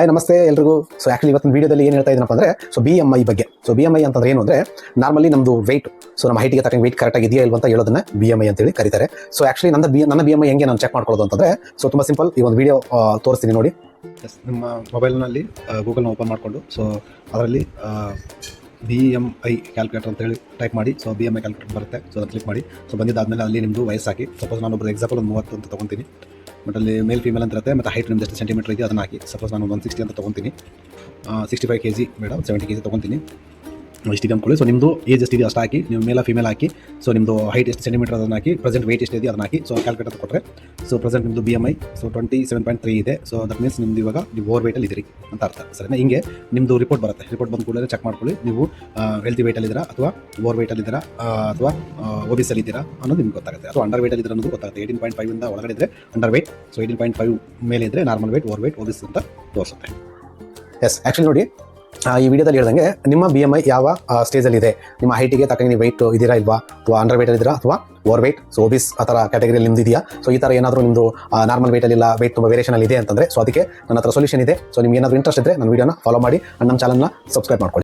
Hi ನಮಸ್ತೆ ಎಲ್ರಿಗೂ. So actually ಇವತ್ತಿನ ವೀಡಿಯೋದಲ್ಲಿ ಏನು ಹೇಳ್ತಾ ಇದ್ದೀನಪ್ಪ ಅಂದರೆ BMI ಬಗ್ಗೆ. BMI ಅಂತಂದ್ರೆ ಏನು ಅಂದರೆ ನಾರ್ಮಲಿ ನಮ್ಮದು ವೆಯ್ಟ್, ನಮ್ಮ ಹೈಟಿಗೆ ತಕ್ಕಂಗೆ ವೆಯ್ಟ್ ಕರೆಕ್ಟಾಗಿ ಇದೆಯಾ ಇಲ್ವಾ ಅಂತ ಹೇಳೋದನ್ನ BMI ಅಂತೇಳಿ ಕರೀತಾರೆ. ಸೊ ಆ್ಯಕ್ಚುಲಿ ನನ್ನ BMI ಹೆಂಗೆ ನಾನು ಚೆಕ್ ಮಾಡ್ಕೊಳ್ಳೋದು ಅಂತಂದರೆ ತುಂಬ ಸಿಂಪಲ್. ಈ ಒಂದು ವೀಡಿಯೋ ತೋರಿಸ್ತೀನಿ ನೋಡಿ. ನಿಮ್ಮ ಮೊಬೈಲ್ನಲ್ಲಿ ಗೂಗಲ್ನ ಓಪನ್ ಮಾಡಿಕೊಂಡು ಅದರಲ್ಲಿ BMI ಕ್ಯಾಲ್ಕುಲೇಟರ್ ಅಂತ ಹೇಳಿ ಟೈಪ್ ಮಾಡಿ. BMI ಕ್ಯಾಲ್ಕುಲೇಟರ್ ಬರುತ್ತೆ. ಅದನ್ನು ಕ್ಲಿಕ್ ಮಾಡಿ. ಬಂದಿದ್ದಾದಮೇಲೆ ಅಲ್ಲಿ ನಿಮ್ಮದು ವಯಸ್ಸು ಹಾಕಿ. ಸಪೋಸ್ ನಾನು ಒಬ್ಬರು ಎಕ್ಸಾಂಪಲ್ ಒಂದು 30 ಅಂತ ತೊಗೊತೀನಿ. ಬಟ್ ಅಲ್ಲಿ ಮೇಲ್ ಫೀಮೇಲ್ ಅಂತ ಇರುತ್ತೆ. ಮತ್ತು ಹೈಟ್ ನಿಮ್ದು ಎಷ್ಟು ಸೆಂಟಿಮೀಟರ್ ಇದೆ ಅದನ್ನು ಹಾಕಿ. ಸಪೋಸ್ ನಾನು 160 ಅಂತ ತೊಗೊತೀನಿ. 65 kg ಬೇಡ, 70 kg ತೊಗೊತೀನಿ. ಇಷ್ಟಿದೆ ಅಂದ್ಕೊಳ್ಳಿ. ನಿಮ್ಮದು ಏಜ್ ಎಷ್ಟಿದೆ ಅಷ್ಟು ಹಾಕಿ, ನೀವು ಮೇಲ ಫೀಮೇಲ್ ಹಾಕಿ. ನಿಮ್ಮದು ಹೈಟ್ ಎಷ್ಟು ಸೆಂಟಿಮೀಟರ್ ಅದನ್ನು ಹಾಕಿ, ಪ್ರೆಸೆಂಟ್ ವೆಯ್ಟ್ ಎಷ್ಟಿದೆ ಅದನ್ನು ಹಾಕಿ. ಕ್ಯಾಲ್ಕುಲೇಟರ್ ಕೊಟ್ಟರೆ ಪ್ರೆಸೆಂಟ್ ನಿಮ್ಮದು BMI 27.3 ಇದೆ. ದಟ್ ಮೀನ್ಸ್ ನಿಮ್ದು ಇವಾಗ ನೀವು ಓವರ್ ವೆಯ್ಟಲ್ಲಿ ಇದ್ದೀರಿ ಅಂತ ಅರ್ಥ. ಸರಿನಾ? ಹಿಂಗೆ ನಿಮ್ಮದು ರಿಪೋರ್ಟ್ ಬರುತ್ತೆ. ರಿಪೋರ್ಟ್ ಬಂದ ಕೂಡಲೇ ಚೆಕ್ ಮಾಡ್ಕೊಳ್ಳಿ, ನೀವು ಹೆಲ್ತಿ ವೆಯ್ಟಲ್ಲಿದ್ದೀರಾ ಅಥವಾ ಓವರ್ ವೆಯ್ಟಲ್ಲಿದ್ದೀರಾ ಅಥವಾ ಒಬಿಸಲ್ಲಿ ಇದ್ದೀರಾ ಅನ್ನೋದು ನಿಮ್ಗೆ ಗೊತ್ತಾಗುತ್ತೆ. ಅಥವಾ ಅಂಡರ್ ವೆಯ್ಟಲ್ಲಿದ್ದೀರಾ ಅನ್ನೋದು ಗೊತ್ತಾಗುತ್ತೆ. 18.5 ಇಂದ ಒಳಗಡೆ ಇದ್ದರೆ ಅಂಡರ್ ವೆಯ್ಟ್, 18.5 ಮೇಲೆ ಇದ್ದರೆ ನಾರ್ಮಲ್ ವೆಯ್ಟ್, ಓವರ್ ವೆಯ್ಟ್, ಒಬಿಸ್ ಅಂತ ತೋರಿಸುತ್ತೆ. ಎಸ್, ಆ್ಯಕ್ಚುಲಿ ನೋಡಿ, ಈ ವಿಡಿಯೋದಲ್ಲಿ ಹೇಳ್ದಂಗೆ ನಿಮ್ಮ BMI ಯಾವ ಸ್ಟೇಜಲ್ಲಿದೆ, ನಿಮ್ಮ ಹೈಟಿಗೆ ತಕ್ಕಂಗೆ ನೀವು ವೆಯ್ಟ್ ಇದ್ದೀರಾ ಇಲ್ವಾ, ಅಥವಾ ಅಂಡರ್ ವೆಯ್ಟಲ್ಲಿ ಇದ್ದೀರಾ ಅಥವಾ ಓವರ್ ವೆಯ್ಟ್, ಒಬಿಸ್ ಆ ಥರ ಕ್ಯಾಟಗರಿಯಲ್ಲಿ ನಿಮ್ದು ಇದೆಯಾ. ಈ ಥರ ಏನಾದರೂ ನಿಮ್ಮದು ನಾರ್ಮಲ್ ವೆಯ್ಟಲ್ಲಿಲ್ಲ, ವೆಯ್ಟ್ ತುಂಬ ವೇರಿಯೇಷನಲ್ಲಿ ಇದೆ ಅಂತಂದರೆ ಅದಕ್ಕೆ ನನ್ನ ಹತ್ರ ಸೊಲ್ಯೂಷನ್ ಇದೆ. ನಿಮ್ಗೆ ಏನಾದರೂ ಇಂಟ್ರೆಸ್ಟ್ ಇದ್ದರೆ ನನ್ನ ವೀಡಿಯೋನ ಫಾಲೋ ಮಾಡಿ, ನಮ್ಮ ಚಾನಲ್ನ ಸಬ್ಸ್ಕ್ರೈಬ್ ಮಾಡ್ಕೊಳ್ಳಿ.